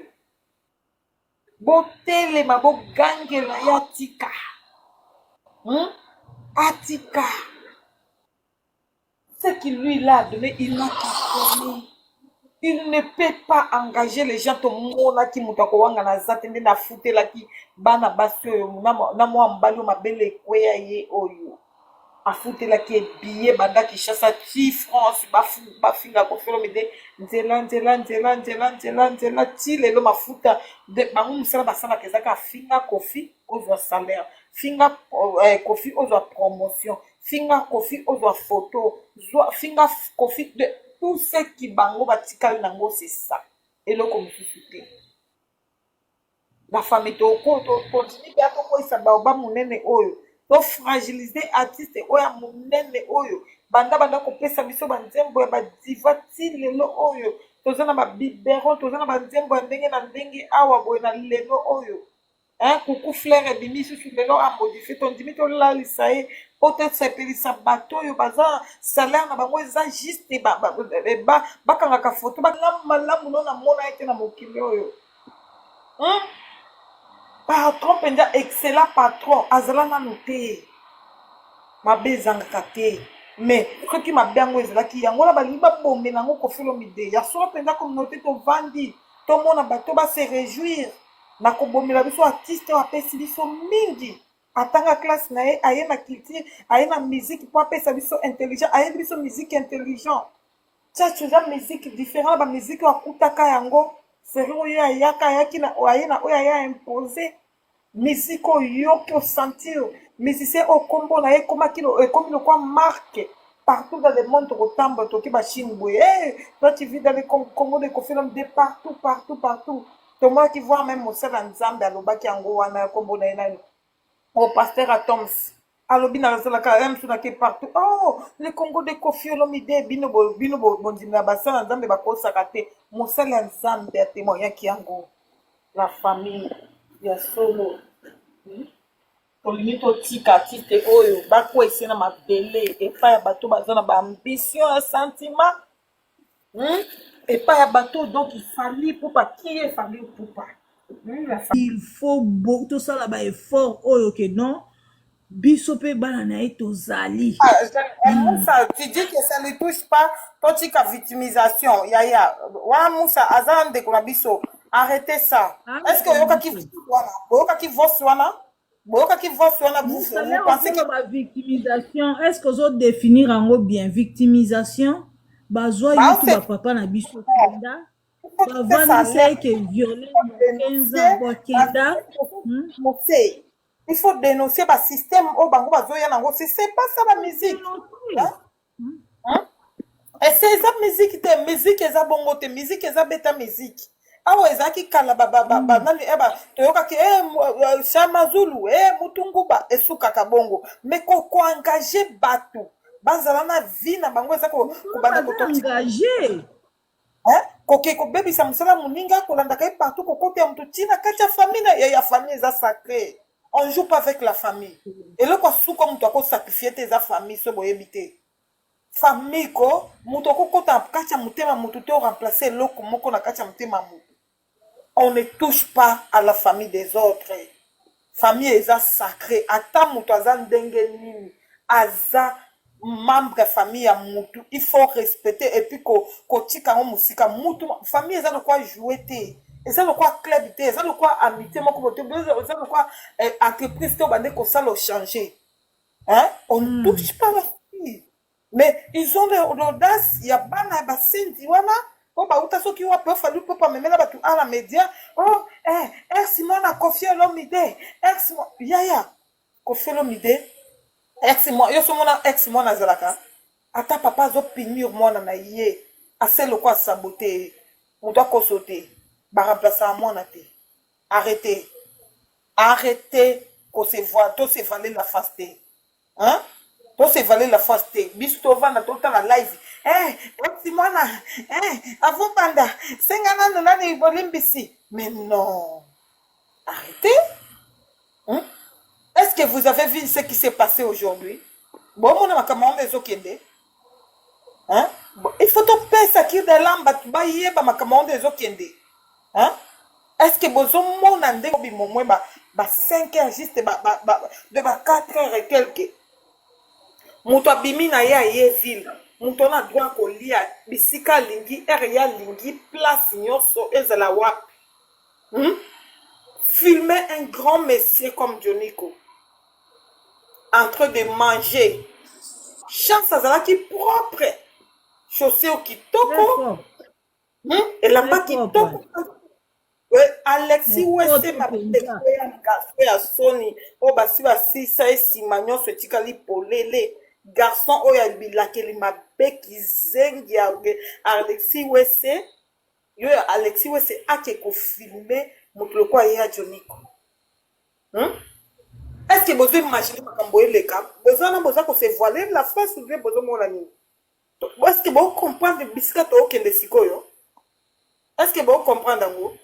S2: Botelema bogangela ya tika. Atika. Ce qui lui l'a donné, il n'a pas donné. Il ne peut pas engager les gens to mona ki mutako wanga na zatende na fute la ki bana basyo na mo ambali mabele kweya ye oyo a fute la ki billet banda ki chassa 10 francs ba finga ko felo mide nzela ti lelo mafuta de bangu musala basana kezaka finga kofi ozo salaire finga kofi ozo promotion finga kofi ozo photo finga kofi de tout ce qui bango batikali nango c'est ça eloko mosusu te la famille continue bien tokoyisa baoba monene oyo tofragilize artiste oyo ya monene oyo banda kopesa biso banzembo ya badiva ti lelo oyo toza na babiberon toza na banzembo ya ndenge na ndenge awa boye na lelo oyo kuku fleur ebimi susu lelo amodifie tondimi tolalisa ye po tosepelisa bato oyo baza salaire na bango eza juste bakangaka foto malamu no namona ete na mokili oyo patron mpenza excellent patron azala nano te mabe ezangaka te mais soki mabe yango ezalaki yango wana balingi babombe nango Koffi Olomide ya solo mpenza communauté tovandi tomona bato base réjouir na kobomela biso artiste oyo apesi biso mingi atanga classe na ye aye na culture aye na musique mpo apesa biso intelligent ayebi biso musique intelligent chaque eza musique différent na bamusike oyo akutaka yango seri oyo ayaka ayaki na aye na oyo aya impose musique oyo yoki osentir musicien oyo kombo na ye ekomi lokwa marque partout dans le monde tokotambola toki bachine boye toi tu vis dans le Congo de Koffi Olomide partout tomaki voir même mosala nzambe alobaki yango wana ya kombo na ye nani au pasteur Atoms alobi nazalaka msu nake partout le Congo de Koffi Olomide bino bondimela basala nzambe bakosaka te mosala ya nzambe ya témoignaki yango la famille ya solo tolingi totika artiste oyo bakwesi na mabele epai ya bato baza na baambition ya sentiment epai ya bato donc ifali pupa qui efali pupa
S4: il faut tosala baeffort oyo ke non biso mpe bana na ye tozali
S2: Moussa, tu dis que ça ne touche pas totika victimisation yaya wana Moussa aza ndeko na biso arrêtez ça est-ce que oyokaki voce wana vous pensez que
S4: la victimisation est-ce que vous définir en bien victimisation bazwa yutu ba papa na biso kenda bavandisa ke violer 15 ans bokenda
S2: il faut dénoncer ba système au bango bazoya nango c'est pas ça la musique et c'est ça musique te musique eza bongo te musique eza beta musique awa ezaki kala nani toyokaki Shama Zulu Mutunguba esukaka bongo mais ko engager bato bazala na vie na bango eza ko bana ko
S4: engager
S2: koke ko bebisa musala muninga kolanda kai partout ko kote ya mtu tina kati ya famille ya famille eza sacré on joue pas avec la famille et le ko suko mtu ako sacrifier tes famille so boyebite famille ko mtu ko kota kati ya mutema mtu te remplacer loko moko na kati ya mutema mtu. On ne touche pas à la famille des autres. Famille est sacrée. Ata mutu aza ndenge nini. Aza membre famille ya mutu. Il faut respecter et puis ko tika musika mutu. Famille est le quoi jouer te. Eza le quoi club te. Eza le quoi amitié moko bote. Eza le quoi entreprise te bande ko ça le changer. On ne touche pas la famille. Mais ils ont l'audace. Il y a bana basendi wana. Bauta soki wa pe falu papa memela batu ala media Simon a Koffi Olomide Simon yaya Koffi Olomide Simon yo somona Simon na zalaka ata papa zo pinir mwana na ye aselo kwa saboter on doit consulter ba remplacer mwana te arrêtez qu'on se voit tout se valer la face te tout se valer la face te biso to vanda tout la live Simona, avant Panda, 5 ans, on a des bolimbisi. Mais non. Arrêtez. Est-ce que vous avez vu ce qui s'est passé aujourd'hui? Bon, mon amakamon des okende. Il faut te payer ça qui est de l'amba, tu vas y avoir makamon des okende. Est-ce que vous avez mon andé, bah 5 heures juste, bah 4 heures et quelques. Mouto bimina ya ye ville. Moutona droit kolia bisika lingi area lingi place nyoso ezala wap. Filmer un grand monsieur comme Dioniko en train de manger. Chance azala qui propre. Chaussée au kitoko. Et la ma kitoko. Alexis Wesse ma ya Sony. O basi basi sa esi manyo se tikali polele. garçon oyo abilakeli mabe kizengi ya Alexis Wese yo Alexis Wese ake kofilme moto lokola ye ya Joniko. Est-ce que vous imaginez makambo eleka besoin na boza ko se voiler la face ou bien besoin mona nini? Est-ce que vous comprenez bisika to okende sikoyo? Est-ce que vous comprenez ngo?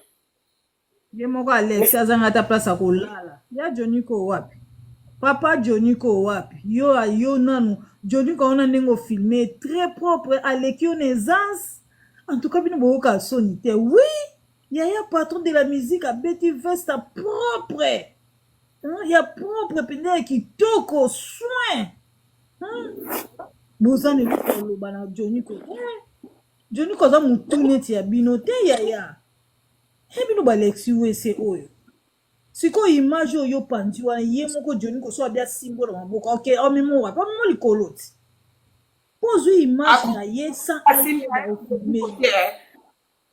S4: Ye moko Alex azanga ta place akolala. Ya Joniko wapi? Papa Joniko wapi? Yo nanu. Joniko on a nengo filmé très propre avec une aisance. En tout cas, bino boka sonité. Oui, Yaya patron de la musique a Betty Vesta propre. Il y a propre pende qui toko soin. Bozane le bana Joniko. Joniko za mutuneti ya binote Yaya. Bino ba Alexis Wese oyo. Siko image oyo pandi wana ye moko Joniko so abia symbole maboko. OK, o memo wa, pa memo likoloti. Pozo image na ye sans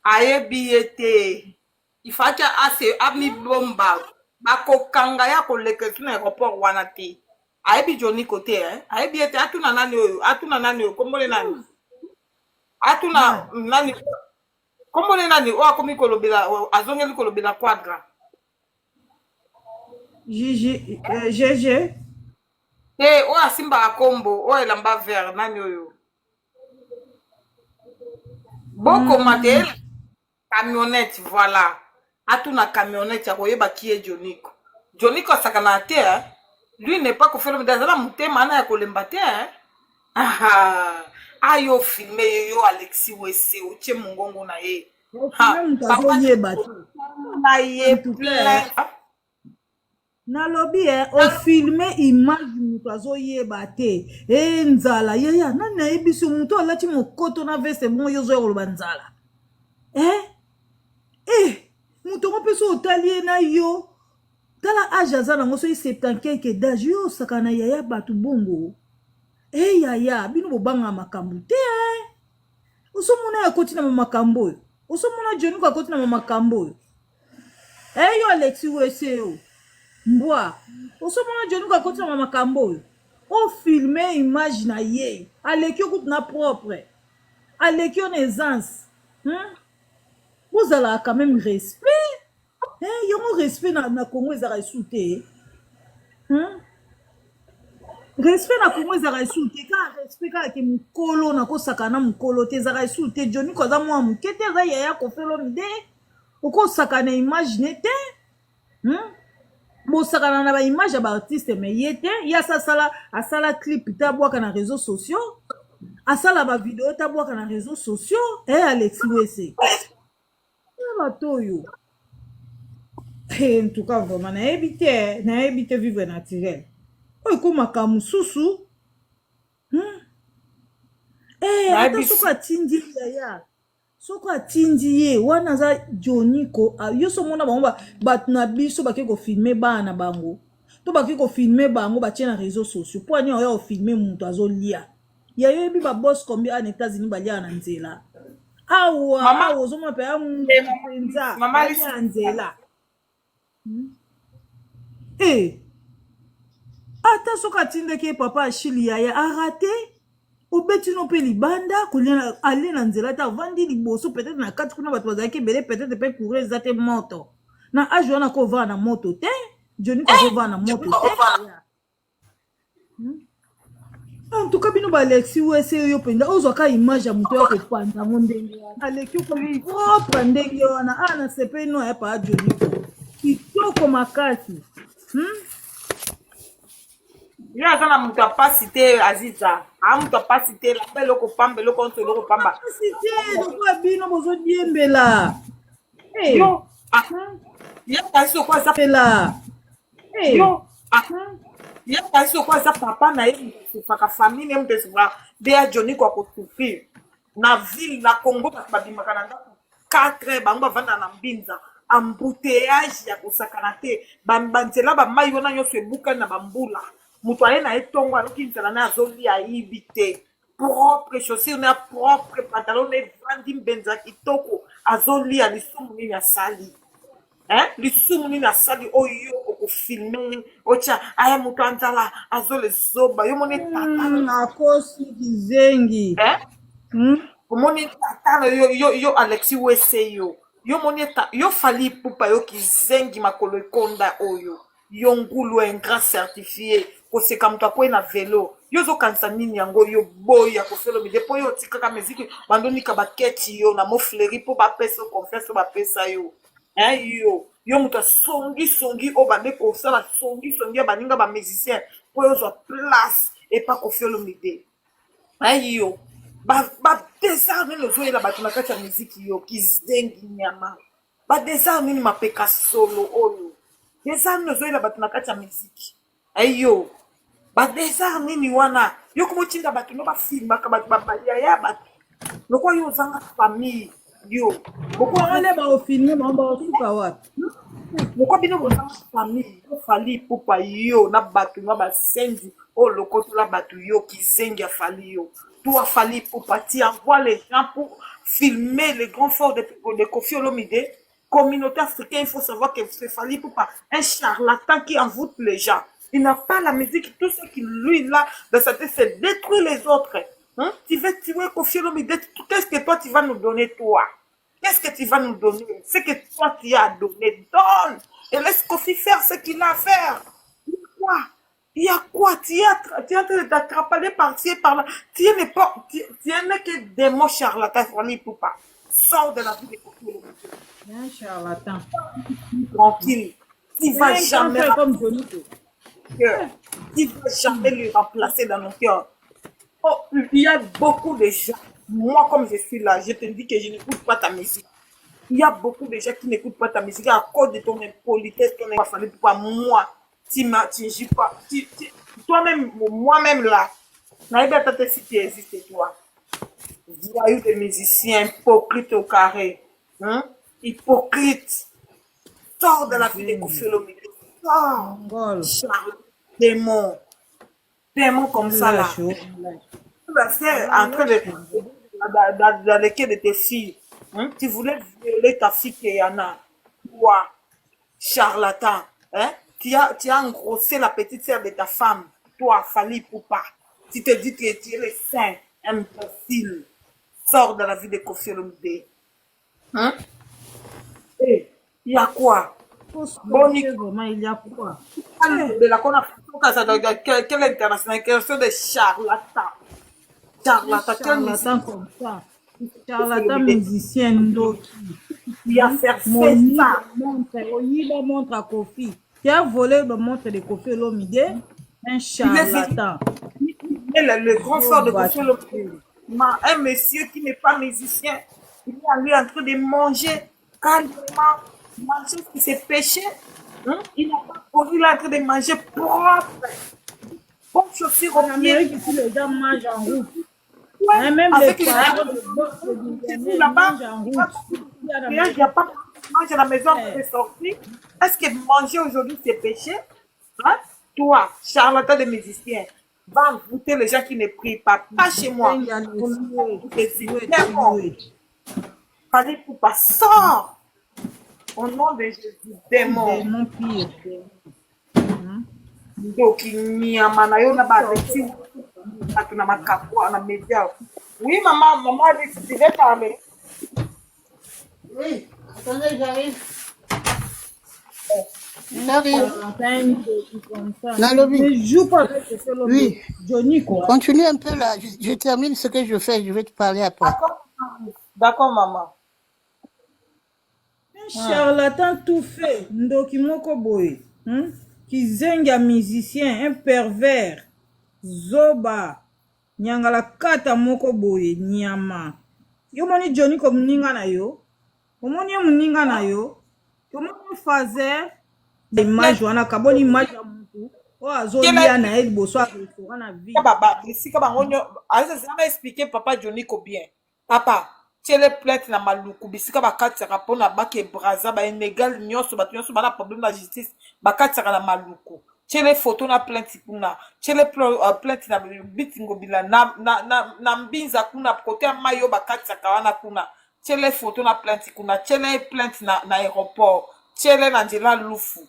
S2: ayebiete. Il faut que assez abni bomba. Bako kanga ya koleke tuna aéroport wana te. Ayebi Joniko te ayebiete atuna nani oyo komole nani. Atuna nani komole nani o akomi kolobela azongeli kolobela quadra.
S4: GG.
S2: O asimba akombo o elamba vert nani oyo. Boko matel camionnette voilà. Atuna camionnette ya koyeba qui est Joniko. Joniko sakana te lui n'est pas ko faire dans mutema na ya kolemba te ayo filmer yo Alexis Wese o che mungongo na ye.
S4: Papa yeba te.
S2: Na ye plein.
S4: Na lobby o filmer image muto azoyeba te nzala yaya nani na yebiso muto alati mokoto na veste bon yozo yoloba nzala muto ko peso otalie na yo tala age azana ngoso 70 quelque d'âge yo sakana yaya batu bongo yaya bino bobanga makambo te osomona ya kotina makambo yo osomona Joniko akotina makambo yo yo Alexis Wese yo mbwa osomona Joniko akoti na makambo o filmer image na ye aleki okut na propre aleki on aisance vous allez quand même respect yongo respect na Congo ezaka soute respect na Congo ezaka soute ka respect ka ke mukolo na kosaka na mukolo te ezaka soute Joniko za mwa mukete za yaya ko felo mide okosaka na image ne te Bosakana na ba image ya ba artiste mais yete ya asala clip tabwaka na réseaux sociaux asala ba vidéo tabwaka na réseaux sociaux Alexis Wese batoyo en tout cas vraiment na éviter vivre naturel comme kamususu ata soka tindi yaya soko atindi ye wana za Joniko yo so mona bango batu na biso bake ko filmer bana bango to bake ko filmer bango batie na réseaux sociaux po ani oyo filmer mutu azolia ya yo bi ba boss combien en États-Unis balia na nzela awa zo mona pe amunza mama ya nzela ata soka tinde ke papa Achille ya arrêté obeti no pe libanda kolina alena nzela ta vandi liboso peut-être na kati kuna bato bazaki belé peut-être pe courir zate moto na age wana ko va na moto te Joniko ko va na moto te en tout cas bino ba Alexis Wese yo penda ozo ka image ya muto ya ko panda mondenge aleki ko propre ndenge wana na sepe no ya pa Joniko kitoko makasi
S2: Yo azana mutu apasite Aziza. Mutu apasite la belle ko pamba lo konto lo ko pamba.
S4: Apasite ko bino bozo diembela.
S2: Yo ya kaso kwa za
S4: pela.
S2: Yo ya kaso kwa za papa na ye faka famille mbe swa de a Joniko ko souffrir. Na ville na Congo ba bimaka na 4 bango vanda na mbinza. Embouteillage ya kosakana te. Banzela ba mai wana nyo febuka na bambula. Mutu ale na etongo aloki nzela na azoli ayibi te propre chaussure na propre pantalon na vandi mbenza kitoko azoli lisumu nini asali lisumu nini asali oyo oko filmer ocha aya mutu anzala azole zoba yo moni tata
S4: akosi kizengi
S2: omoni tata yo Alexis Wese yo moni yo fali pupa yo kizengi makolo ekonda oyo yo ngulu un grand certifié koseka mutu akoye na velo yo zokanisa nini yango yo boya kofelo mide po yo tikaka miziki bandonika baketi yo na mofleri po bapesa confiance bapesa yo yo mutu asongi o bande kosala songi ya baninga bamusicien po yo zwa place epa kofelo mide yo badesar nini ozoyela bato na kati ya miziki yo kizengi nyama badesar nini mapeka solo oyo desar nini ozoyela bato na kati ya miziki yo badesar nini wana yo komotinda bato no bafilmaka bato babayaya bato lokwa yo ozanga famille yo
S4: wale baofilme baosuka wapi
S2: lokwa bino bozanga famille yo fali pupa yo na bato no basenzi oyo lokotola bato yo kizengi afali yo toi fali pupa tu envoies les gens pour filmer les grands forts de Koffi Olomide communauté africaine. Il faut savoir que c'est Fally Ipupa, un charlatan qui envoûte les gens. Il n'a pas la musique, tout ce qui lui là dans sa tête, c'est détruire les autres. Tu veux tuer Koffi Olomide, qu'est-ce que toi tu vas nous donner toi? Qu'est-ce que tu vas nous donner? Ce que toi tu as donné, donne et laisse Koffi faire ce qu'il a à faire. Quoi? Il y a quoi? Tu es en train de t'attraper par-ci et par-là. Tu n'es que des mots charlatans, Fally Ipupa. Sors de la vie de Koffi Olomide.
S4: Un charlatan.
S2: Tranquille. Tu vas jamais lui remplacer dans nos cœurs. Oh, il y a beaucoup de gens. Moi, comme je suis là, je te dis que je n'écoute pas ta musique. Il y a beaucoup de gens qui n'écoutent pas ta musique à cause de ton impolitesse, ton Fally Ipupa. Moi, tu n'agis pas. Toi-même, moi-même là, si tu existes, toi. Voyou des musiciens hypocrites au carré. Hypocrite. Sors de la vie de Koffi Olomide. Sors. Démon. Démon comme ça là. Tu vas faire en train de dans les quais de tes filles. Tu voulais violer ta fille Kéana. Toi, charlatan. Tu as engrossé la petite sœur de ta femme. Toi, Fally Ipupa. Tu te dis que tu es le saint, imbécile. Sors de la vie de Koffi Olomide. Et il y a quoi?
S4: Il y a quoi?
S2: De la quelle internationale, question de charlatan. Charlatan
S4: comme ça. Charlatan musicien Ndoki.
S2: Il a fait ça.
S4: Il montre à Koffi. Qui a volé le montre de Koffi Olomide. Un charlatan.
S2: Le grand frère de Koffi Olomide. Un monsieur qui n'est pas musicien, il est en train de manger calmement, manger ce qui s'est péché. Il n'a pas voulu, il est en train de manger propre. Bon chaussure au pied.
S4: Ici, les gens mangent en route.
S2: Ouais,
S4: même
S2: avec
S4: les parents
S2: là-bas,
S4: mangent en route.
S2: Il n'y a pas de manger à la maison pour te sortir. Est-ce que manger aujourd'hui c'est péché? Toi, charlatan de musicien, va envoûter les gens qui ne prient pas. Pas chez moi. Fally Ipupa, sors. Au nom de Jésus, démon.
S4: Démon pire.
S2: Donc, il y a oui, maman, tu veux parler?
S6: Oui, attendez, j'arrive.
S4: Ne joue pas avec ce
S6: oui.
S4: Johnny, quoi.
S6: Continue un peu là. Je termine ce que je fais. Je vais te parler après.
S2: D'accord, maman.
S4: Un charlatan tout fait. Ndoki moko boy. Kizenga musicien, un pervers. Zoba. Nyangala kata moko boy. Nyama. Yo moni Johnny comme ninga na yo. Omoni muninga na yo. Comment faisait l'image wana kaboni image ya mutu o azolia na elle boso restaurant na vie
S2: baba bisika bangonyo aza expliquer papa Johnny ko bien papa tele plate na maluku bisika bakati rapona bake braza ba inégal nyonso batu nyonso bana problème na justice bakati na maluku tele photo na plainte kuna tele plainte na bitingo bila na mbinza kuna côté mayo bakati kawana kuna tele photo na plainte kuna tele plainte na aéroport tele na njela lufu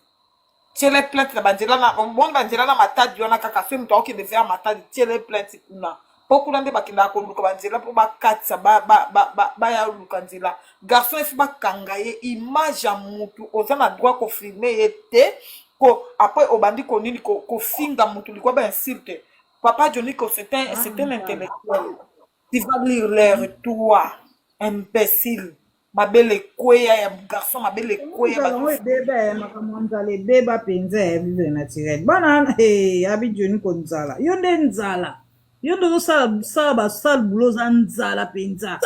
S2: tiele plainte na banzela na omoni banzela na matadi wana kaka so moto akokende vers matadi tiele plainte kuna mpo kuna nde bakendaka koluka banzela mpo bakatisa baya luka nzela garçon efi bakanga ye image ya mutu oza na droit kofilme ye te après obandi konini kofinga mutu likwa bainsulte papa Joniko c'est un intellectuel tu vas lire l'air toi imbécile mabele kweya ya garçon mabele kweya
S4: beba makambo nzala ebeba penza ya vivre naturel bana abi Joniko nzala yo nde nzala yo nde ozosala basale boulot za nzala penza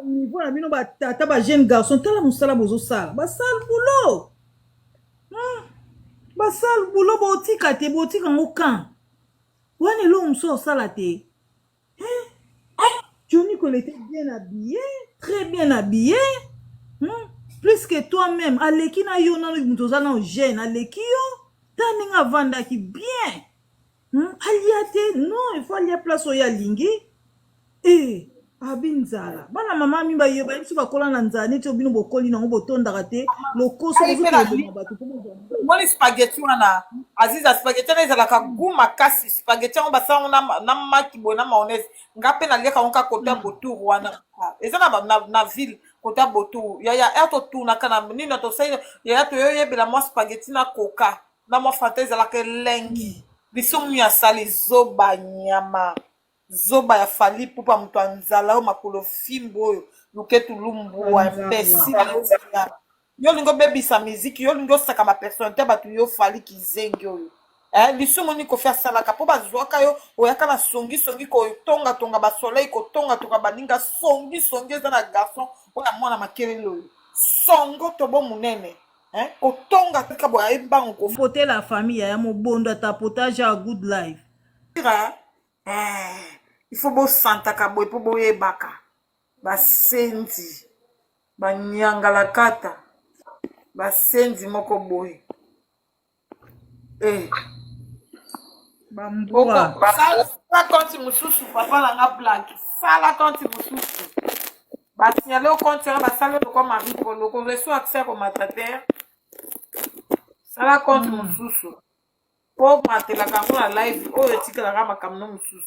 S4: niveau na bino batata bajeune garçon tala mosala bozosala basale boulot basale boulot botika te botika ngo kan wana elo mosu osala te Joniko était bien habillé, très bien habillé. Plus que toi-même. Aleki na yo na mutoza na jeune. Aleki yo. Taninga vanda ki bien. Aliate. Non, il faut aller à place oya lingi. Abinzala. Bana mama mimba yeba. Nisi bakola na nzala. Neti obino bokoli na ngobotonda kate. Lokoso ozo kebo mabatu.
S2: Mwani spaghetti wana. Aziza spaghetti na izalaka guma kasi. Spaghetti wana basa na maki boy na mayonnaise. Ngape na lieka onka kota botour wana. Eza na ville kota botour. Ya to tourna kana nini to say ya to yebela mwa spaghetti na coca. Na mwa fanta izalaka lengi. Biso mu ya sali zoba nyama. Zoba ya fali pupa mtu anzala o makolo fimbo oyo luketu lumbu wa imbécile yo lingo bebisa miziki yo lingo saka ma personnalité batu yo fali kizengi oyo lisumu ni kofia salaka po bazwaka yo oyaka na songi ko tonga ba soleil ko tonga baninga songi eza na garçon oya mwana makelele oyo songo to bo munene otonga tika boya ebango ko
S4: poter la famille ya mobondo atapotage a good life
S2: il faut bo santa kaboy po boye baka basenzi banyangala kata basenzi moko boye
S4: bambua
S2: sala konti mususu papa nanga blague sala konti mususu basignale au compte basala lokwa mari polo reçoit accès au matataire sala konti mususu po matelaka yango na live oyo etikalaka makambo mosusu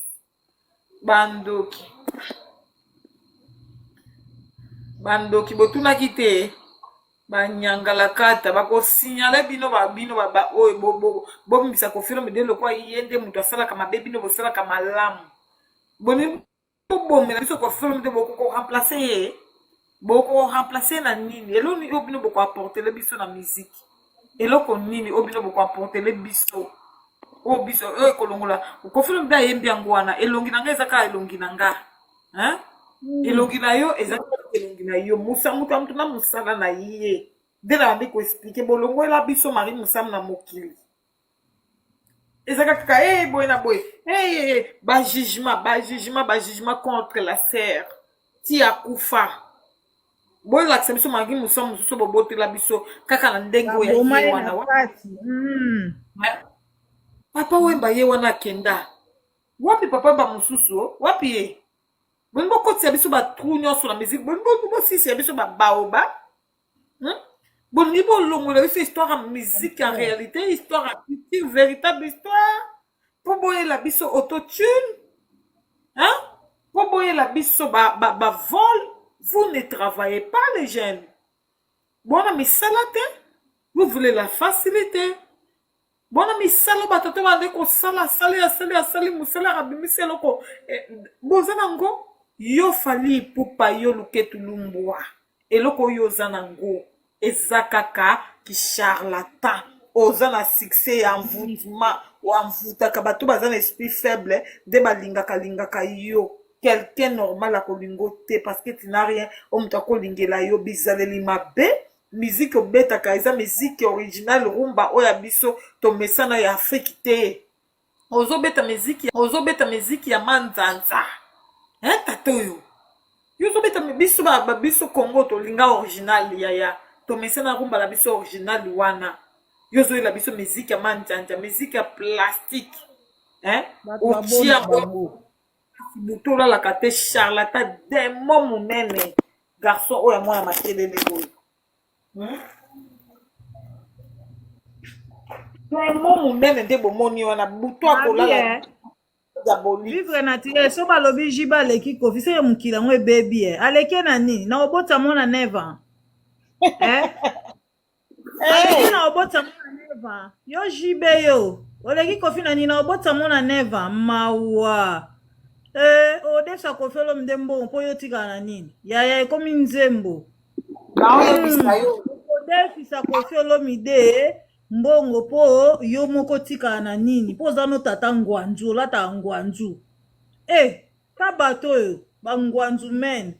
S2: bandoki botunaki te banyangala kata bakosignale bino oyo bombisa kofilme de lokwa ye nde moto asalaka mabe bino bosalaka malamu boni bobomela biso kofilme de bokoremplace ye bokoremplace na nini eloko nini oyo bino bokoapportele biso na miziki eloko nini oyo bino bokoapportele biso o biso oyo kolongola kofilme da yembi yango wana elongi na nga eza kaka elongi na nga elongi na yo eza elongi na yo mutu ya mutu na mosala na ye nde na bandi koexplike bolongoela biso mari mosamu na mokili ezaka kaka boye na boye bajugement contre la sere ti akufa boyelakisa biso mari mosamu mosusu bobotela biso kaka na ndenge oyo ya ye wana papa wemba ye wana akenda wapi papa ba mosusu wapi ye boni bokotisa biso batru nyonso na miziki boni bosisia biso babaoba boni bolongola biso histoire ya miziki en réalité histoire ya culture véritable histoire mpo boyela biso autotune mpo boyela biso bavol vous ne travaillez pas les jeunes bona misala te vous voulez la facilité bona misala batata bande kosala asali mosala abimisi eloko boza nango yo fali pupa yo luketu lumbwa eloko oyo oza nango eza kaka kicharlatan oza na succès ya envoûtement wamvutaka bato baza na esprit faible nde balingaka yo quelqu'un normal akolingo te parce que tu n'as rien omutu akolingela yo bizaleli mabe miziki obetaka eza miziki original rumba oyo ya biso tomesana ya afriki te ozobeta miziki ya manzanza tata oyo yo ozobeta biso congo tolinga original yaya tomesana rumba na biso original wana yo ozoyela biso miziki ya manzanza miziki ya plastique otia butu olalaka te charlatan demo monene garçon oyo ya mwana makelele oyo mo munene nde bomoni wana butu akolala ya boli
S4: vivre naturel so balobi jiba aleki kofi se mokili yango ebebi aleki na nini na obota mona neva aleki na obota mona neva yo jibe yo oleki kofi na nini na obota mona neva mawa odefisa kofi olomide mbongo mpo yo tikala na nini yaya ekomi nzembo odefisa kofi olomide mbongo po yo moko tikala na nini mpo oza no tata ngwanzu olataka ngwanzu ta bato oyo bangwanzu mene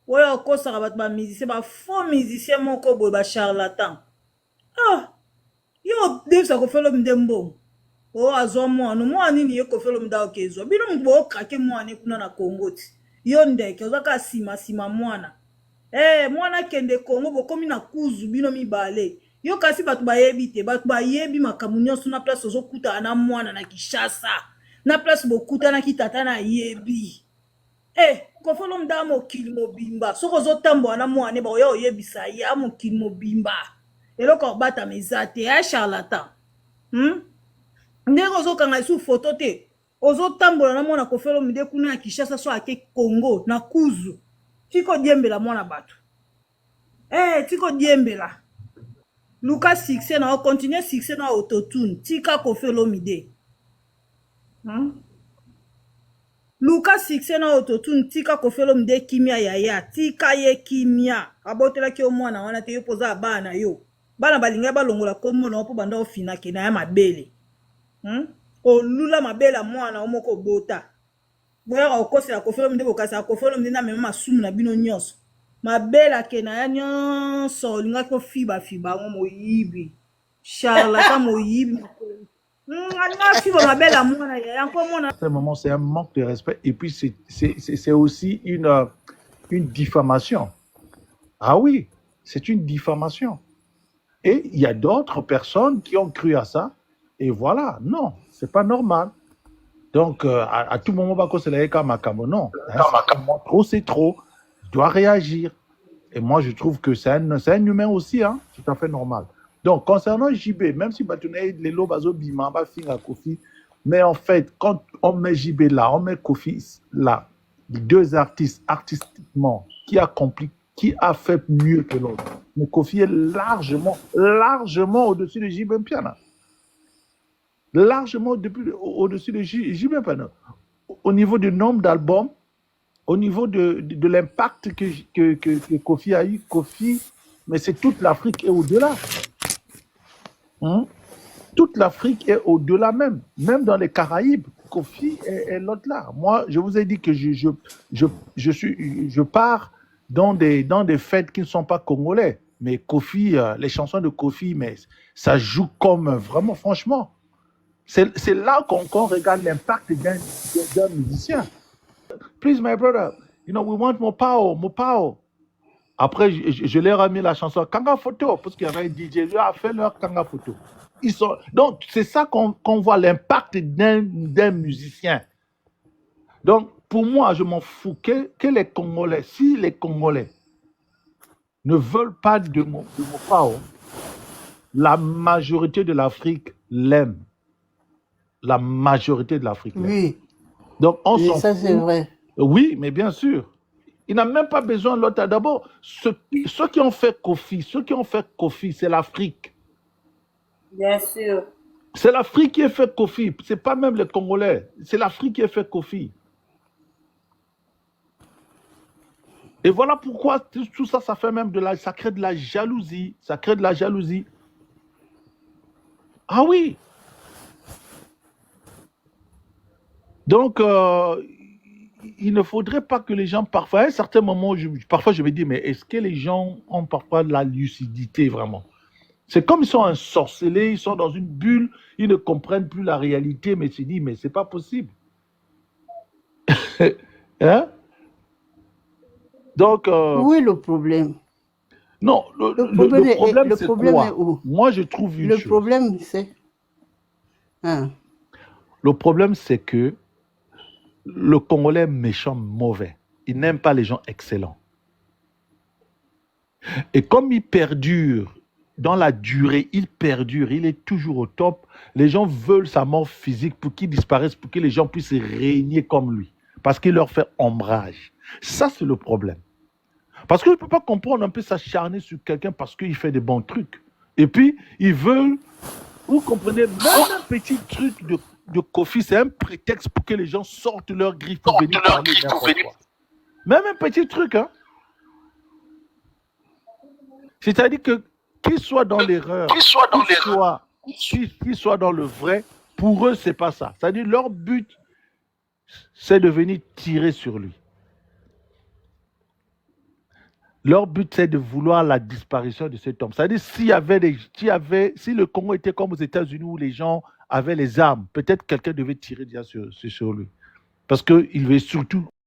S4: oyo akosaka bato bamusicien bafaux musicien moko boye bacharlatan yo defisa kofela mde mbongo oyo azwa mwana nini ye kofela mde aokezwa bino mbo okake mwana kuna na kongo ti yo ndeke ozaka nsima mwana mwana kende kongo bokomi na kuzu bino mibale yo kasi bato bayebi te bato bayebi makambo nyonso na place ozokutana na mwana na Kishasa na place bokutanaki tata na yebi kofolo mda mokili mobimba soko ozotambola na mwana baoya oyebisa ye mokili mobimba eloko obata meza te ya charlatan ndenge ozokanga esu foto te ozotambola na mwana kofolo mide kuna ya Kishasa so ake Congo na kuzu tiko diembela mwana bato tiko diembela luka succès na continue succès na autotune tika Koffi Olomide luka succès na autotune tika Koffi Olomide kimia yaya tika ye kimia abotelaki yo mwana wana te yo poza bana yo bana balinga balongola kombo na po banda ofina ke na ya mabele olula mabele mwana omoko bota boya okosela Koffi Olomide bokasa Koffi Olomide na mema masumu na bino nyonso mabela ke na ya nyonso olingaki ofiba ngo moyibi charlatan moyibi fiba mabela mwana ya yanko mona.
S11: À ce moment, c'est un manque de respect et puis c'est aussi une diffamation. Ah oui, c'est une diffamation. Et il y a d'autres personnes qui ont cru à ça et voilà, non, c'est pas normal. Donc, à tout moment, c'est non, trop c'est trop. Doit réagir. Et moi, je trouve que c'est un humain aussi, hein, tout à fait normal. Donc, concernant JB, même si les lots bima, Kofi, mais en fait, quand on met JB là, on met Kofi là, les deux artistes, artistiquement, qui a fait mieux que l'autre. Mais Kofi est largement au-dessus de JB Mpiana. Largement au-dessus de JB Mpiana. Au niveau du nombre d'albums, au niveau de l'impact que Kofi a eu, mais c'est toute l'Afrique et au-delà. Toute l'Afrique est au-delà même dans les Caraïbes. Kofi est l'autre là. Moi, je vous ai dit que je pars dans des fêtes qui ne sont pas congolais. Mais Kofi, les chansons de Kofi, mais ça joue comme vraiment, franchement. C'est là qu'on regarde l'impact d'un musicien. Please, my brother, we want more power. Après, je leur ai mis la chanson Kanga Photo, parce qu'il y avait un DJ, qui a fait leur Kanga Photo. Donc, c'est ça qu'on voit l'impact d'un musicien. Donc, pour moi, je m'en fous que les Congolais, si les Congolais ne veulent pas de mon power, la majorité de l'Afrique l'aime. La majorité de l'Afrique l'aime. Oui. Donc, on s'en fout. Ça, c'est vrai. Oui, mais bien sûr. Il n'a même pas besoin de l'autre. D'abord, ceux qui ont fait Kofi, c'est l'Afrique.
S2: Bien sûr.
S11: C'est l'Afrique qui a fait Kofi. Ce n'est pas même les Congolais. C'est l'Afrique qui a fait Kofi. Et voilà pourquoi tout ça, ça crée de la jalousie. Ça crée de la jalousie. Ah oui. Donc, il ne faudrait pas que les gens, parfois, à un certain moment, parfois je me dis, mais est-ce que les gens ont parfois de la lucidité vraiment? C'est comme ils sont ensorcelés, ils sont dans une bulle, ils ne comprennent plus la réalité, mais ils se disent, mais c'est pas possible. Hein? Donc...
S6: Où est le problème?
S11: Non, le problème c'est quoi? Moi, je trouve une chose.
S6: Le problème, c'est... Hein?
S11: Le problème, c'est que le Congolais est méchant, mauvais. Il n'aime pas les gens excellents. Et comme il perdure dans la durée, il perdure, il est toujours au top. Les gens veulent sa mort physique pour qu'il disparaisse, pour que les gens puissent régner comme lui. Parce qu'il leur fait ombrage. Ça, c'est le problème. Parce que je ne peux pas comprendre un peu s'acharner sur quelqu'un parce qu'il fait des bons trucs. Et puis, ils veulent, vous comprenez, même un petit truc de Kofi, c'est un prétexte pour que les gens sortent leurs griffes pour venir parler n'importe quoi. Même un petit truc, hein. C'est-à-dire que qu'ils soient dans l'erreur, qu'ils soient dans le vrai, pour eux, c'est pas ça. C'est-à-dire leur but, c'est de venir tirer sur lui. Leur but, c'est de vouloir la disparition de cet homme. C'est-à-dire, si le Congo était comme aux États-Unis où les gens avaient les armes, peut-être quelqu'un devait tirer déjà sur lui. Parce qu'il veut surtout